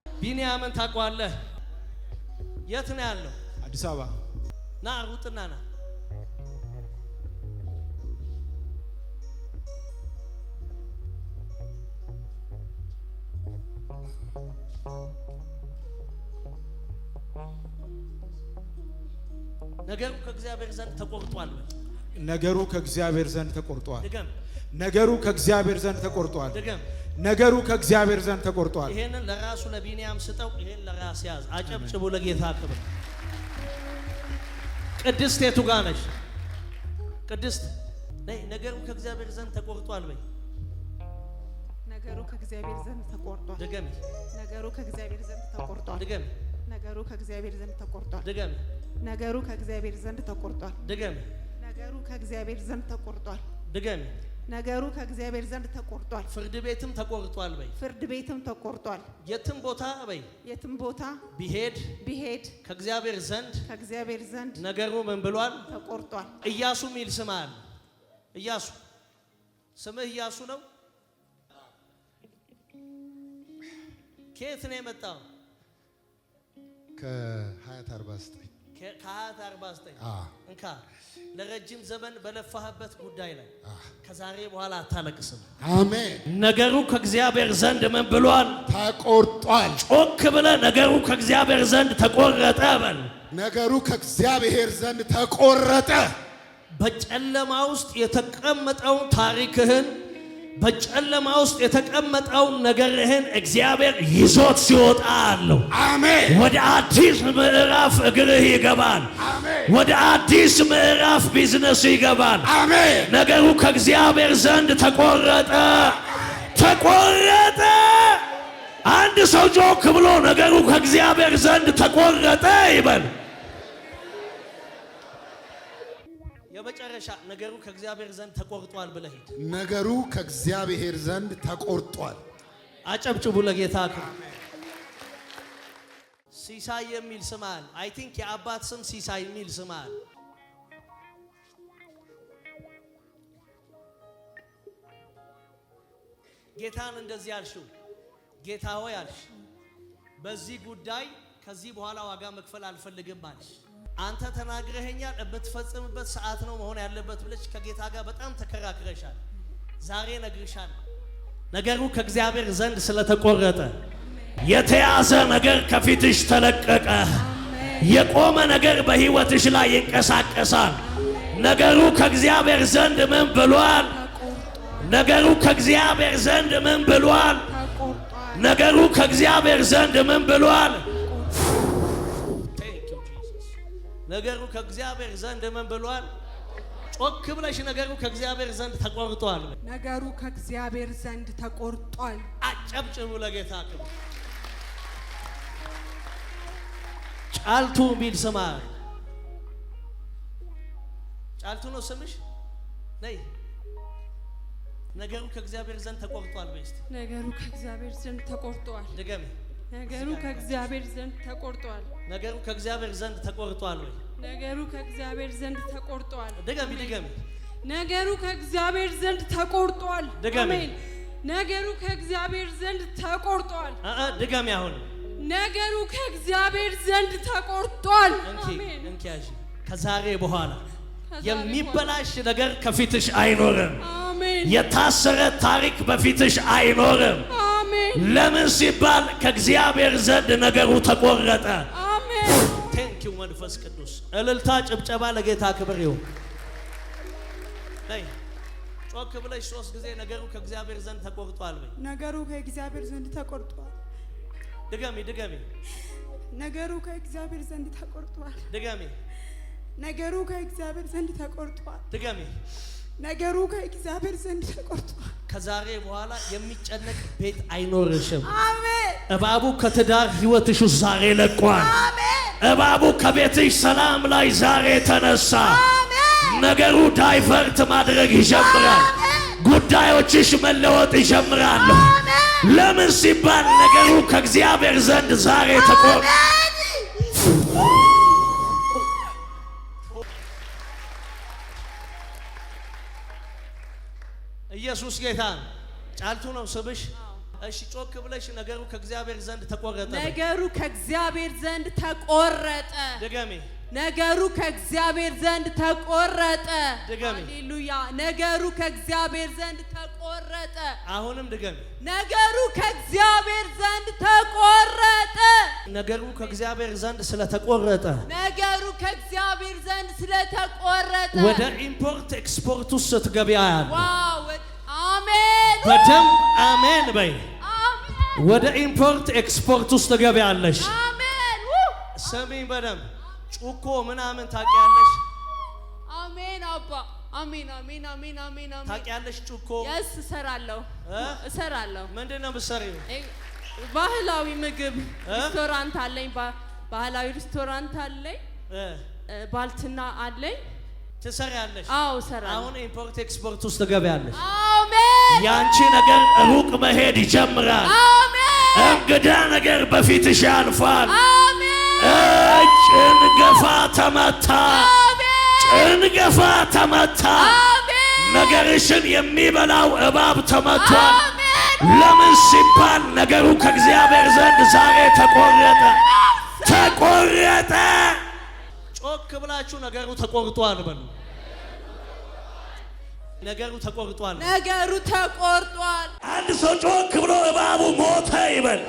ቢንያምን ታውቀዋለህ? የት ነው ያለው? አዲስ አበባ። ና ሩጥና ና። ነገሩ ከእግዚአብሔር ዘንድ ተቆርጧል። ነገሩ ከእግዚአብሔር ዘንድ ተቆርጧል። ድገም። ነገሩ ከእግዚአብሔር ዘንድ ተቆርጧል። ድገም። ነገሩ ከእግዚአብሔር ዘንድ ተቆርጧል። ይሄንን ለራሱ ለቢንያም ስጠው። ይሄን ለራስ ያዝ። አጨብጭቡ ለጌታ ክብር። ቅድስት የቱ ጋር ነሽ? ቅድስት ነይ። ነገሩ ከእግዚአብሔር ዘንድ ተቆርጧል በይ። ነገሩ ከእግዚአብሔር ዘንድ ተቆርጧል። ድገም። ነገሩ ከእግዚአብሔር ዘንድ ተቆርጧል። ድገም። ነገሩ ከእግዚአብሔር ዘንድ ተቆርጧል። ድገም። ነገሩ ከእግዚአብሔር ዘንድ ተቆርጧል። ድገም። ነገሩ ከእግዚአብሔር ዘንድ ተቆርጧል። ድገም። ነገሩ ከእግዚአብሔር ዘንድ ተቆርጧል። ፍርድ ቤትም ተቆርጧል በይ። ፍርድ ቤትም ተቆርጧል። የትም ቦታ በይ። የትም ቦታ ቢሄድ ከእግዚአብሔር ዘንድ ነገሩ ምን ብሏል? ተቆርጧል። ኢያሱ ሚል ስም አለ። ኢያሱ ስምህ ኢያሱ ነው? ከየት ነው የመጣው? ከሀያት 49 ከሀያት 49 እንካ። ለረጅም ዘመን በለፋህበት ጉዳይ ላይ ከዛሬ በኋላ አታለቅስም። አሜን። ነገሩ ከእግዚአብሔር ዘንድ ምን ብሏል? ተቆርጧል። ጮክ ብለህ ነገሩ ከእግዚአብሔር ዘንድ ተቆረጠ በል። ነገሩ ከእግዚአብሔር ዘንድ ተቆረጠ። በጨለማ ውስጥ የተቀመጠውን ታሪክህን፣ በጨለማ ውስጥ የተቀመጠውን ነገርህን እግዚአብሔር ይዞት ሲወጣ አለው። አሜን። ወደ አዲስ ምዕራፍ እግርህ ይገባል። አሜን። ወደ አዲስ ምዕራፍ ቢዝነስ ይገባል። አሜን። ነገሩ ከእግዚአብሔር ዘንድ ተቆረጠ። ተቆረጠ። አንድ ሰው ጮክ ብሎ ነገሩ ከእግዚአብሔር ዘንድ ተቆረጠ ይበል። የመጨረሻ ነገሩ ከእግዚአብሔር ዘንድ ተቆርጧል ብለህ ሂድ። ነገሩ ከእግዚአብሔር ዘንድ ተቆርጧል። አጨብጭቡ ለጌታ። ሲሳይ የሚል ስም አለ። አይ ቲንክ የአባት ስም ሲሳይ የሚል ስም አለ። ጌታን እንደዚህ አልሽው፣ ጌታ ሆይ አልሽ፣ በዚህ ጉዳይ ከዚህ በኋላ ዋጋ መክፈል አልፈልግም አልሽ። አንተ ተናግረኸኛል፣ የምትፈጽምበት ሰዓት ነው መሆን ያለበት ብለሽ ከጌታ ጋር በጣም ተከራክረሻል። ዛሬ ነግርሻል። ነገሩ ከእግዚአብሔር ዘንድ ስለተቆረጠ የተያዘ ነገር ከፊትሽ ተለቀቀ። የቆመ ነገር በሕይወትሽ ላይ ይንቀሳቀሳል። ነገሩ ከእግዚአብሔር ዘንድ ምን ብሏል? ነገሩ ከእግዚአብሔር ዘንድ ምን ብሏል? ነገሩ ከእግዚአብሔር ዘንድ ምን ብሏል? ነገሩ ከእግዚአብሔር ዘንድ ምን ብሏል? ጮክ ብለሽ ነገሩ ከእግዚአብሔር ዘንድ ተቆርጧል። ነገሩ ከእግዚአብሔር ዘንድ ተቆርጧል። አጨብጭቡ ለጌታ ክብር። ጫልቱ ሚል ስም አለ። ጫልቱ ነው ስምሽ? ነይ። ነገሩ ከእግዚአብሔር ዘንድ ተቆርጧል በይ እስቲ። ነገሩ ከእግዚአብሔር ዘንድ ተቆርጧል። ድገሚ። ነገሩ ከእግዚአብሔር ዘንድ ተቆርጧል። ነገሩ ከእግዚአብሔር ዘንድ ተቆርጧል ወይ? ነገሩ ከእግዚአብሔር ዘንድ ተቆርጧል። ድገሚ። ድገሚ። ነገሩ ከእግዚአብሔር ዘንድ ተቆርጧል። ድገሚ። አሜን። ነገሩ ከእግዚአብሔር ዘንድ ተቆርጧል። ድገሚ። አሁን ነገሩ ከእግዚአብሔር ዘንድ ተቆርጧል። አሜን። እንኪያሽ ከዛሬ በኋላ የሚበላሽ ነገር ከፊትሽ አይኖርም። አሜን። የታሰረ ታሪክ በፊትሽ አይኖርም። አሜን። ለምን ሲባል ከእግዚአብሔር ዘንድ ነገሩ ተቆረጠ። አሜን። ቴንኪው መንፈስ ቅዱስ። እልልታ ጭብጨባ ለጌታ ክብር ይሁን። ነይ ጮክ ብለሽ 3 ጊዜ ነገሩ ከእግዚአብሔር ዘንድ ተቆርጧል በይ። ነገሩ ከእግዚአብሔር ዘንድ ተቆርጧል። ድገሚ። ድገሚ። ነገሩ ከእግዚአብሔር ዘንድ ተቆርጧል። ድገሚ። ነገሩ ከእግዚአብሔር ዘንድ ተቆርጧል። ድገሚ። ነገሩ ከእግዚአብሔር ዘንድ ተቆርጧል። ከዛሬ በኋላ የሚጨነቅ ቤት አይኖርሽም። አሜን። እባቡ ከትዳር ህይወትሽ ዛሬ ለቋል። አሜን። እባቡ ከቤትሽ ሰላም ላይ ዛሬ ተነሳ። አሜን። ነገሩ ዳይቨርት ማድረግ ይጀምራል። ጉዳዮችሽ መለወጥ ይጀምራሉ። ለምን ሲባል ነገሩ ከእግዚአብሔር ዘንድ ዛሬ ተቆረጠ። ኢየሱስ ጌታ ጫልቱ ነው ስብሽ። እሺ ጮክ ብለሽ ነገሩ ከእግዚአብሔር ዘንድ ተቆረጠ። ነገሩ ከእግዚአብሔር ዘንድ ተቆረጠ። ድገሚ። ነገሩ ከእግዚአብሔር ዘንድ ተቆረጠ። ድገሚ። ሃሌሉያ። ነገሩ ከእግዚአብሔር ዘንድ ተቆረጠ። አሁንም ድገሚ። ነገሩ ከእግዚአብሔር ዘንድ ተቆረጠ። ነገሩ ከእግዚአብሔር ዘንድ ስለተቆረጠ ነገሩ ከእግዚአብሔር ዘንድ ስለተቆረጠ ወደ ኢምፖርት ኤክስፖርት ውስጥ ስትገቢያል። ዋው! አሜን። በደም አሜን በይ። አሜን። ወደ ኢምፖርት ኤክስፖርት ውስጥ ትገቢያለሽ። አሜን። ስሚኝ በደም ጩኮ ምናምን ታውቂያለሽ? አሜን አባ። አሜን አሜን አሜን አሜን አሜን። ታውቂያለሽ ጩኮ? የስ እሰራለሁ። ምንድን ነው የምትሰሪው? ባህላዊ ምግብ ሬስቶራንት አለኝ። ባህላዊ ሬስቶራንት አለኝ። ባልትና አለኝ። ትሰሪያለሽ? አዎ እሰራለሁ። አሁን ኢምፖርት ኤክስፖርት ውስጥ ትገቢያለሽ። አሜን። ያንቺ ነገር ሩቅ መሄድ ይጀምራል። አሜን። እንግዳ ነገር በፊትሽ ያልፋል። አሜን። ጭንገፋ ተመታ። አሜን። ጭንገፋ ተመታ። አሜን። ነገርሽን የሚበላው እባብ ተመቷል። አሜን። ለምን ሲባል ነገሩ ከእግዚአብሔር ዘንድ ዛሬ ተቆረጠ። ተቆረጠ። ጮክ ብላችሁ ነገሩ ተቆርጧል በሉ። ነገሩ ተቆርጧል። ነገሩ ተቆርጧል። አንድ ሰው ጮክ ብሎ እባቡ ሞተ ይበል።